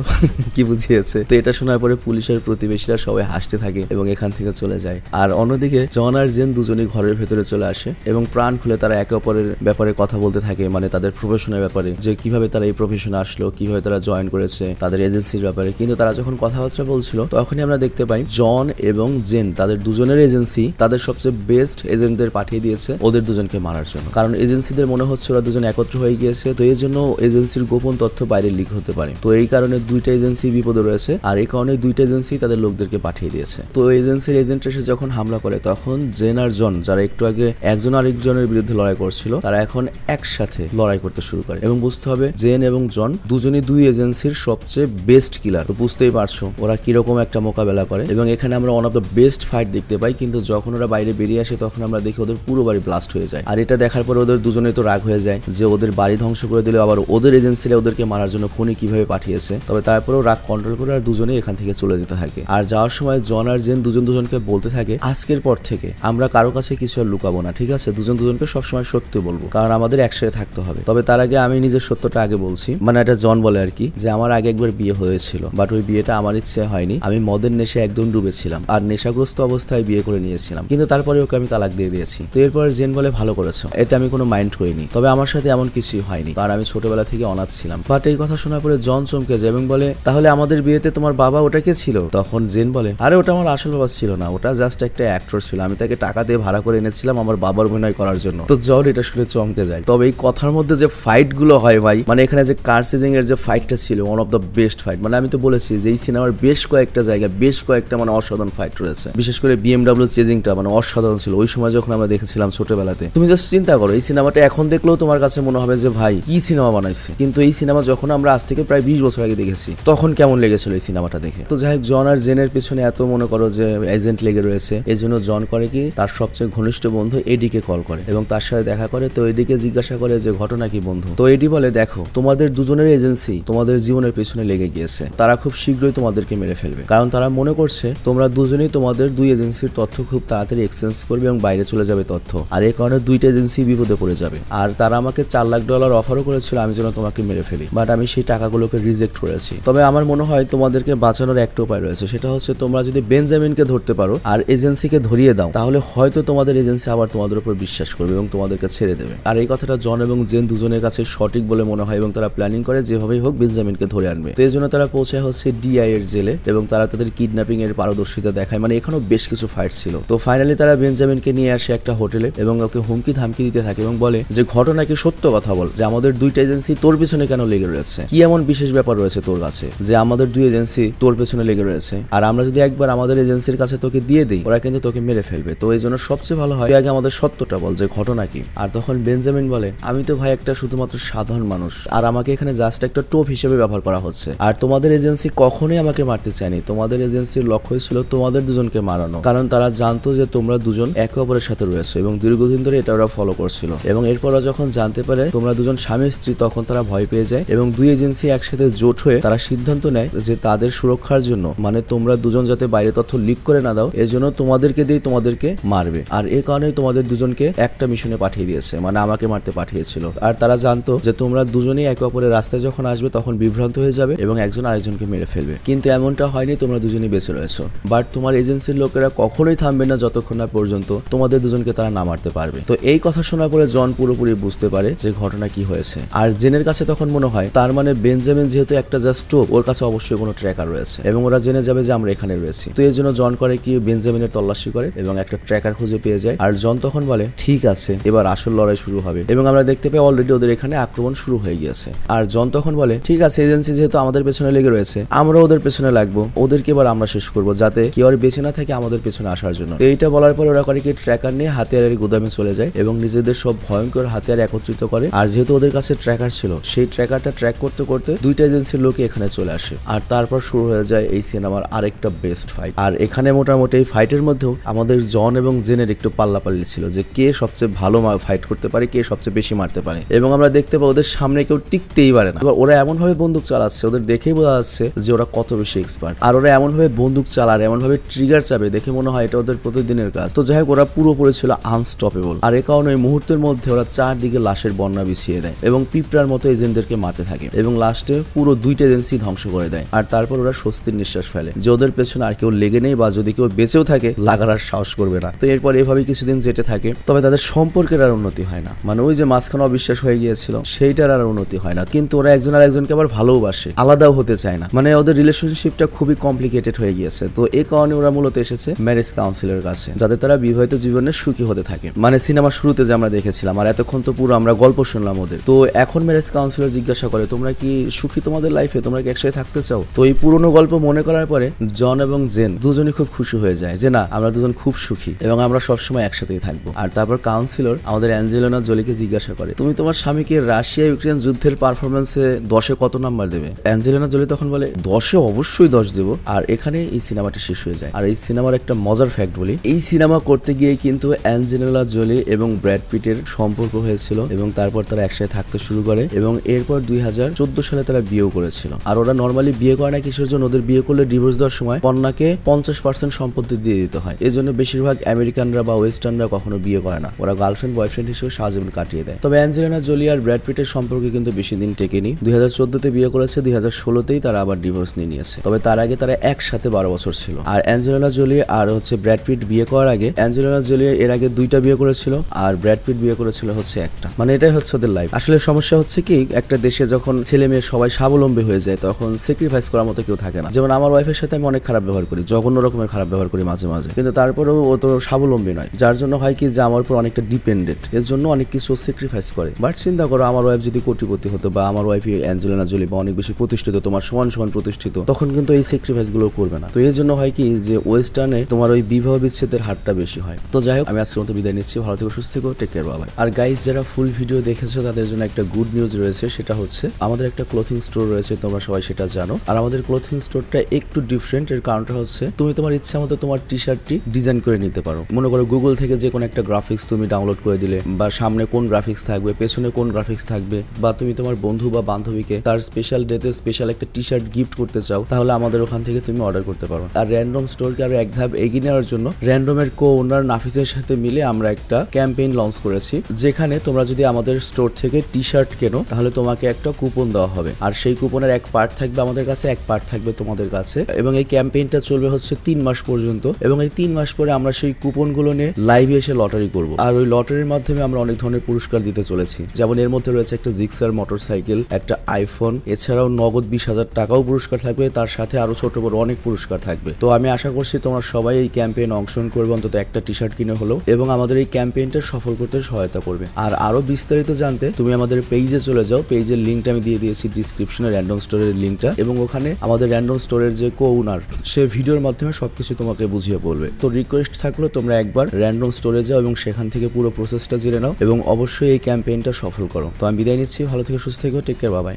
S1: কি বুঝিয়েছে। তো এটা শোনার পরে পুলিশের প্রতিবেশীরা সবাই হাসতে থাকে এবং এখান থেকে চলে যায়। আর অন্যদিকে জন আর জেন দুজনেই ঘরের ভেতরে চলে আসে এবং প্রাণ খুলে তারা একে অপরের ব্যাপারে কথা বলতে থাকে, মানে তাদের প্রফেশনের ব্যাপারে, যে কিভাবে তারা এই প্রফেশনে আসলো, কিভাবে তারা জয়েন করেছে, তাদের এজেন্সির ব্যাপারে। কিন্তু তারা যখন কথাবার্তা বলছিল তখনই আমরা দেখতে পাই জন এবং জেন তাদের দুজনের এজেন্সি তাদের সবচেয়ে বেস্ট এজেন্টদের পাঠিয়ে দিয়েছে ওদের দুজনকে মারার জন্য, কারণ এজেন্সিদের মনে হচ্ছে ওরা দুজন একত্র হয়ে গিয়েছে। তো এই জন্য এজেন্সির গোপন তথ্য বাইরে লিক হতে পারে। তো এই কারণে দুইটা এজেন্সি বিপদে রয়েছে আর এই কারণে দুইটা এজেন্সি তাদের লোকদেরকে পাঠিয়ে দিয়েছে। তো এজেন্সির এজেন্ট এসে যখন হামলা করে তখন জেন আর জন, যারা একটু আগে একজন আরেকজনের বিরুদ্ধে লড়াই করছিল, তারা এখন একসাথে লড়াই করতে শুরু করে। এবং বুঝতে হবে জেন এবং জন দুজনই দুই এজেন্সির সবচেয়ে বেস্ট কিলার। তো বুঝতেই পারছো ওরা কিরকম একটা মোকাবেলা করে। এবং এখানে আমরা one of the best fight দেখতে পাই। কিন্তু যখন ওরা বাইরে বেরিয়ে আসে তখন আমরা দেখি ওদের পুরো বাড়ি ব্লাস্ট হয়ে যায়। আর এটা দেখার পরে ওদের দুজনেই তো রাগ হয়ে যায় যে ওদের বাড়ি ধ্বংস করে দিলে আবার ওদের এজেন্সিরা ওদেরকে মারার জন্য খুনি কিভাবে পাঠিয়েছে। তবে তারপরেও রাগ কন্ট্রোল করে আর দুজনেই এখান থেকে চলে যেতে থাকে। আর যাওয়ার সময় জন আর জেন দুজনকে বলতে থাকে, আজকের পর থেকে আমরা কারো কাছে কিছু আর লুকাবো না, ঠিক আছে? দুজনকে সবসময় সত্য বলবো, কারণ আমাদের একসাথে থাকতে হবে। তবে তার আগে আমি নিজের সত্যটা আগে বলছি। মানে এটা জন বলে আর কি, যে আমার আগে একবার বিয়ে হয়েছিল, বাট ওই বিয়েটা আমার ইচ্ছে হয়নি। আমি মদের নেশে একদম ডুবেছিলাম আর নেশাগ্রস্ত অবস্থায় বিয়ে করে নিয়েছিলাম, কিন্তু তারপরে ওকে আমি তালাক দিয়ে দিয়েছি। তো এরপর জেন বলে, ভালো করেছো, এতে আমি কোনো মাইন্ড করিনি। তবে আমার সাথে এমন কিছুই হয়নি, কারণ আমি ছোটবেলা থেকে অনাথ ছিলাম। বাট এই কথা শোনার পরে জন চমকে যায় এবং বলে, তাহলে আমাদের বিয়েতে তোমার বাবা ওটা কে ছিল? তখন জেন বলে, আরে ওটা আমার আসল বাবা ছিল না, ওটা জাস্ট একটা অ্যাক্টর ছিল, আমি তাকে টাকা দিয়ে ভাড়া করে এনেছিলাম আমার বাবার অভিনয় করার জন্য। তো জন এটা শুনে চমকে যায়। তবে এই কথার মধ্যে যে ফাইট গুলো হয় ভাই, মানে এখানে যে কার চেজিং এর যে ফাইটটা ছিল one of the best fight. মানে আমি তো বলেছি যে এই সিনেমার বেশ কয়েকটা জায়গা বেশ কয়েকটা মানে অসাধারণ ফাইট রয়েছে, বিশেষ করে BMW চেজিংটা মানে অসাধারণ ছিল ওই সময় যখন আমরা দেখেছিলাম ছোটবেলাতে। তুমি জাস্ট চিন্তা করো এই সিনেমাটা এখন দেখলেও তোমার কাছে মনে হবে যে ভাই কি সিনেমা বানাইছে, কিন্তু এই সিনেমা যখন আমরা আজ থেকে প্রায় 20 বছর আগে দেখেছি তখন কেমন লেগেছিল এই সিনেমাটা দেখে। তো যাই হোক, জন আর জেনের পিছনে এত মনে করো যে এজেন্ট লেগে রয়েছে, এই জন্য জন করে কি তার সবচেয়ে ঘনিষ্ঠ বন্ধু এডিকে কল করে এবং তার সাথে দেখা করে। তো এডিকে জিজ্ঞাসা করে যে ঘটনা কি বন্ধু। তো এডি বলে দেখো তোমাদের দুজনের এজেন্সি তোমাদের জীবনের পেছনে লেগে গিয়েছে, তারা খুব শীঘ্রই তোমাদেরকে মেরে ফেলবে, কারণ তারা মনে করছে তোমরা দুজনেই তোমাদের দুই এজেন্সির তথ্য খুব তাড়াতাড়ি এক্সচেঞ্জ করবে এবং বাইরে চলে যাবে তথ্য, আর এই কারণে দুইটা এজেন্সি বিপদে পড়ে যাবে। আর তারা আমাকে $4 লাখ অফারও করেছিল আমি যেন তোমাকে মেরে ফেলি, বাট আমি সেই টাকাগুলোকে রিজেক্ট করেছি। তবে আমার মনে হয় তোমাদেরকে বাঁচানোর একটা উপায় রয়েছে, সেটা হচ্ছে তোমরা যদি বেঞ্জামিনকে ধরতে পারো আর এজেন্সিকে ধরিয়ে দাও তাহলে হয়তো তোমাদের এজেন্সি আবার তোমাদের উপর বিশ্বাস করবে এবং তোমাদেরকে ছেড়ে দেবে। আর এই কথাটা জন এবং জেন দুজনের কাছে সঠিক বলে মনে হয় এবং তারা প্ল্যানিং করে যেভাবেই হোক বেঞ্জামিনকে ধরে আনবে। তো এই জন্য তারা পৌঁছায় হচ্ছে DI এর জেলে এবং তারা তাদের কিডন্যাপিং এর পারদর্শিতা দেখায়। মানে এখানেও বেশ কিছু ফাইট ছিল। তো ফাইনালি তারা বেঞ্জামিনকে নিয়ে আসে একটা হোটেলে এবং ওকে হুমকি ধামকি দিতে থাকে এবং বলে যে ঘটনা কি সত্য কথা বল, যে আমাদের দুইটা এজেন্সি তোর পিছনে কেন লেগে রয়েছে, কি এমন বিশেষ ব্যাপার রয়েছে তোর কাছে যে আমাদের দুই এজেন্সি তোর পেছনে লেগে রয়েছে, আর আমরা যদি একবার আমাদের এজেন্সির কাছে তোকে দিয়ে দিই ওরা কিন্তু তোকে মেরে ফেলবে। তো এই জন্য সবচেয়ে ভালো হয় আগে আমাদের সত্যটা বল যে ঘটনা কি। আর তখন বেঞ্জামিন বলে আমি তো ভাই একটা শুধুমাত্র সাধারণ মানুষ, আর আমাকে এখানে জাস্ট একটা টোপ হিসেবে ব্যবহার করা হচ্ছে, আর তোমাদের এজেন্সি কখনোই আমাকে মারতে চায়নি। তোমাদের এজেন্সির লক্ষ্য ছিল তোমাদের দুজনকে মারানো, কারণ তারা জানতো যে তোমরা দুজন একে অপরের সাথে রয়েছে এবং দীর্ঘদিন ধরে এটা ওরা ফলো করছিল। এবং এরপর যখন জানতে পারে তোমরা দুজন স্বামী স্ত্রী তখন তারা ভয় পেয়ে যায় এবং দুই এজেন্সি একসাথে জোট হয়ে তারা সিদ্ধান্ত নেয় যে তাদের সুরক্ষার জন্য, মানে তোমরা দুজন যাতে বাইরে তথ্য লিক করে না দাও এজন্য তোমাদেরকে দিয়ে তোমাদেরকে মারবে। আর এই কারণেই তোমাদের দুজনকে একটা মিশনে পাঠিয়ে দিয়েছে, মানে আমাকে মারতে পাঠিয়েছিল। আর তারা জানতো যে তোমরা দুজনেই একে অপরের রাস্তায় যখন আসবে তখন বিভ্রান্ত হয়ে যাবে এবং একজন আরেকজনকে মেরে ফেলবে। কিন্তু এমনটা হয়নি, তোমরা দুজনেই বেঁচে রয়েছো। বাট তোমার এজেন্সির লোকেরা কখনোই থামবে না যতক্ষণ না পর্যন্ত তোমাদের দুজনকে তারা না মারতে পারবে। তো এই কথা শোনার পরে জন পুরোপুরি বুঝতে পারে যে ঘটনা কি হয়েছে। আর জেনের কাছে তখন মনে হয় তার মানে বেঞ্জামিন যেহেতু একটা জাস্ট টোপ, ওর কাছে অবশ্যই কোনো ট্র্যাকার রয়েছে এবং ওরা জেনে যাবে যে আমরা এখানে রয়েছি। তো এই জন্য জন করে কি বেঞ্জামিনের তল্লাশি করে এবং একটা ট্র্যাকার খুঁজে পেয়ে যায়। আর জন তখন বলে ঠিক আছে এবার আসল লড়াই শুরু হবে এবং আমরা দেখতে পাই অলরেডি ওদের এখানে আক্রমণ শুরু হয়ে গিয়েছে। আর জন তখন বলে ঠিক আছে এজেন্সি যেহেতু আমাদের পেছনে লেগে রয়েছে আমরা ওদের পেছনে লাগবো, ওদেরকে এবার আমরা শেষ করবো যাতে কেউ আর বেঁচে না থাকে আমাদের পেছনে আসার জন্য। এইটা বলার পর ওরা করে কি ট্র্যাকার নিয়ে হাতিয়ারের গুদামে চলে যায় এবং নিজেদের সব ভয়ঙ্কর হাতিয়ার একত্রিত করে। আর যেহেতু ওদের কাছে ট্র্যাকার ছিল সেই ট্র্যাকারটা ট্র্যাক করতে করতে দুইটা এজেন্সির লোক এখানে চলে আসে। আর তারপর শুরু হয়ে যায় এই সিনেমার আরেকটা বেস্ট ফাইট। আর এখানে মোটামুটি এই ফাইটের মধ্যেও আমাদের জন এবং জেনের একটু পাল্লাপাল্লি ছিল যে কে সবচেয়ে ভালো ফাইট করতে পারে, কে সবচেয়ে বেশি মারতে পারে। এবং আমরা দেখতে পাই ওদের সামনে কেউ টিকতেই পারে না। এবার ওরা এমন ভাবে বন্দুক চালাচ্ছে ওদের দেখেই বোঝা যাচ্ছে যে ওরা কত বেশি এক্সপার্ট। আর ওরা এমন ভাবে বন্দুক চালার, এমন ভাবে ট্রিগার চাপে দেখে মনে হয় এটা ওদের প্রতিদিনের কাজ। তো যাই হোক ওরা পুরোপুরি ছিল আনস্টপেবল। আর এ কারণে এই মুহূর্তের মধ্যে ওরা চারদিকে লাশের বন্যা বিছিয়ে দেয় এবং পিঁপড়ার মতো এজেন্টদেরকে মারতে থাকে এবং লাস্টে পুরো দুইটা এজেন্সি ধ্বংস করে দেয়। আর তারপর ওরা স্বস্তির নিঃশ্বাস ফেলে যে ওদের পেছনে আর কেউ লেগে নেই বা যদি কেউ বেঁচেও থাকে লাগার আর সাহস করবে না। তো এরপর এভাবে কিছুদিন যেতে থাকে। তবে তাদের সম্পর্কের আর উন্নতি হয় না, মানে ওই যে মাঝখানে অবিশ্বাস হয়ে গিয়েছিল সেইটার আর উন্নতি হয় না। কিন্তু ওরা একজন আর একজনকে আবার ভালোবাসে, আলাদাও হতে চায় না, মানে ওদের রিলেশনশিপটা খুবই কমপ্লিকেটেড হয়ে গিয়েছে। তো এই কারণে ওরা মূলত এসেছে ম্যারেজ কাউন্সিলের কাছে যাতে তারা বিবাহিত জীবনে সুখী হতে থাকে। মানে সিনেমা শুরুতে যে আমরা দেখেছিলাম আর এতক্ষণ তো পুরো আমরা গল্প শুনলাম ওদের। তো এখন ম্যারেজ কাউন্সিলর জিজ্ঞাসা করে তোমরা কি সুখী তোমাদের লাইফে, তোমরা কি একসাথে থাকতে চাও? তো এই পুরনো গল্প মনে করার পরে জন এবং জেন দুজনই খুব খুশি হয়ে যায় যে না আমরা দুজন খুব সুখী এবং আমরা সবসময় একসাথেই থাকবো। আর তারপর কাউন্সিলর আমাদের অ্যাঞ্জেলিনা জোলিকে জিজ্ঞাসা করে তুমি তোমার স্বামীকে রাশিয়া ইউক্রেন যুদ্ধের পারফরমেন্সে 10-এ কত নাম্বার দেবে? অ্যাঞ্জেলিনা জোলি তখন বলে 10-এ অবশ্যই 10 দেবো। আর এখানে এই সিনেমাটা শেষ হয়ে যায়। আর এই সিনেমার একটা মজার ফ্যাক্ট বলি, এই সিনেমা করতে গিয়ে কিন্তু অ্যাঞ্জেলিনা জোলি এবং ব্র্যাড পিটের সম্পর্ক হয়েছিল এবং তারপর তারা একসাথে থাকতে শুরু করে এবং এরপর 2014 সালে তারা বিয়েও করেছিল। আর ওরা নর্মালি বিয়ে করে না কিসের জন্য, ওদের বিয়ে করলে ডিভোর্স দেওয়ার সময় কন্যাকে 50% সম্পত্তি দিয়ে দিতে হয়। এই জন্য বেশিরভাগ আমেরিকানরা বা ওয়েস্টার্নরা কখনো বিয়ে করে না, ওরা গার্লফ্রেন্ড বয়ফ্রেন্ড হিসেবে সারাজীবন কাটিয়ে দেয়। তবে অ্যাঞ্জেলিনা জোলি আর ব্র্যাড পিটের সম্পর্কে কিন্তু বেশি দিন টেকেনি। 2014-তে বিয়ে করেছে, 2016-তেই তারা আবার ডিভোর্স নিয়ে নিয়েছে। তবে তার আগে তারা একসাথে 12 বছর ছিল। আর অ্যাঞ্জেলিনা জোলি আর ব্র্যাড পিট বিয়ে করার আগে অ্যাঞ্জেলিনা জোলি এর আগে 2টা বিয়ে করেছিল আর ব্র্যাড পিট বিয়ে করেছিল একটা। মানে এটাই হচ্ছে ওদের লাইফ। আসলে সমস্যা হচ্ছে কি একটা দেশে যখন ছেলে মেয়ে সবাই স্বাবলম্বী হয়ে যায় তখন স্যাক্রিফাইস করার মতো কেউ থাকে না। যেমন আমার ওয়াইফের সাথে আমি অনেক খারাপ ব্যবহার করি, জঘন্য রকমের খারাপ ব্যবহার করি মাঝে মাঝে, কিন্তু তারপরেও ও তো স্বাবলম্বী নয়, যার জন্য হয় কি যে আমার উপর অনেকটা ডিপেন্ডেন্ট, এর জন্য অনেক কিছু স্যাক্রিফাইস করে। বাট চিন্তা করো আমার ওয়াইফ যদি কোটিপতি হতো বা আমার ওয়াইফি অ্যাঞ্জেলিনা জোলি বা অনেক বেশি প্রতিষ্ঠিত, তোমার সমান সমান প্রতিষ্ঠিত, তখন কিন্তু এই স্যাক্রিফাইস গুলো করবে না। তো এই জন্য হয় কি যে ওয়েস্টার্নে তোমার ওই বিবাহ বিচ্ছেদের হারটা বেশি হয়। তো যাই হোক, আমি আজকের মতো বিদায় নিচ্ছি। ভালো থেকো, সুস্থ থেকো, টেক কেয়ার, বাই। আর গাইজ, যারা ফুল ভিডিও দেখেছো তাদের জন্য একটা গুড নিউজ রয়েছে, সেটা হচ্ছে আমাদের একটা ক্লোথিং স্টোর রয়েছে, তোমরা সবাই সেটা জানো। আর আমাদের ক্লোথিং স্টোরটা একটু ডিফারেন্ট। এর কারণটা হচ্ছে তুমি তোমার ইচ্ছা মতো তোমার টি শার্টটি ডিজাইন করে নিতে পারো। মনে করো গুগল থেকে যে কোনো একটা গ্রাফিক্স তুমি ডাউনলোড করে দিলে, বা সামনে কোন গ্রাফিক্স থাকবে, পেছনে কোন গ্রাফিক্স থাকবে, বা তুমি তোমার বন্ধু বা বান্ধবীকে তার স্পেশাল ডেতে স্পেশাল একটা টি শার্ট গিফট করতে চাও, তাহলে আমাদের ওখান থেকে তুমি অর্ডার করতে পারো। আর র্যান্ডম স্টোরকে আরো এক ধাপ এগিয়ে নেওয়ার জন্য র্যান্ডমের কো ওনার নাফিসের সাথে মিলে আমরা একটা ক্যাম্পেইন লঞ্চ করেছি, যেখানে তোমরা যদি আমাদের স্টোর থেকে টি শার্ট কেনো তাহলে তোমাকে একটা কুপন দেওয়া হবে। আর সেই কুপনের এক পার্ট থাকবে আমাদের কাছে, এক পার্ট থাকবে তোমাদের কাছে। এবং এই ক্যাম্পেইনটা চলবে হচ্ছে 3 মাস পর্যন্ত। এবং এই 3 মাস পরে আমরা সেই কুপনগুলো নিয়ে লাইভে এসে লটারি করব। আর ওই লটারির মাধ্যমে আমরা অনেক ধরনের পুরস্কার দিতে চলেছি। যেমন এর মধ্যে রয়েছে একটা জিক্সার মোটরসাইকেল, একটা আইফোন, এছাড়াও নগদ 20,000 টাকাও পুরস্কার থাকবে। তার সাথে আরো ছোট বড় অনেক পুরস্কার থাকবে। তো আমি আশা করছি তোমরা সবাই এই ক্যাম্পেইনে অংশগ্রহণ করবে, অন্তত একটা টি শার্ট কিনে হলো, এবং আমাদের এই ক্যাম্পেইনটা সফল করতে সহায়তা করবে। আর আরো বিস্তারিত জানতে তুমি আমাদের পেজে চলে যাও। পেজের লিঙ্কটা আমি দিয়ে দিয়েছি ডিসক্রিপশনে, র্যান্ডম স্টোরের লিঙ্কটা। এবং ওখানে আমাদের র্যান্ডম স্টোরের যে কো ওনার, সে ভিডিওর মাধ্যমে সবকিছু তোমাকে বুঝিয়ে বলবে। তো রিকোয়েস্ট থাকলো তোমরা একবার র্যান্ডম স্টোরে যাও এবং সেখান থেকে পুরো প্রসেসটা জেনে নাও, এবং অবশ্যই এই ক্যাম্পেইনটা সফল করো। তো আমি বিদায় নিচ্ছি। ভালো থেকে সুস্থ থেকো, টেক কেয়ার, বাই।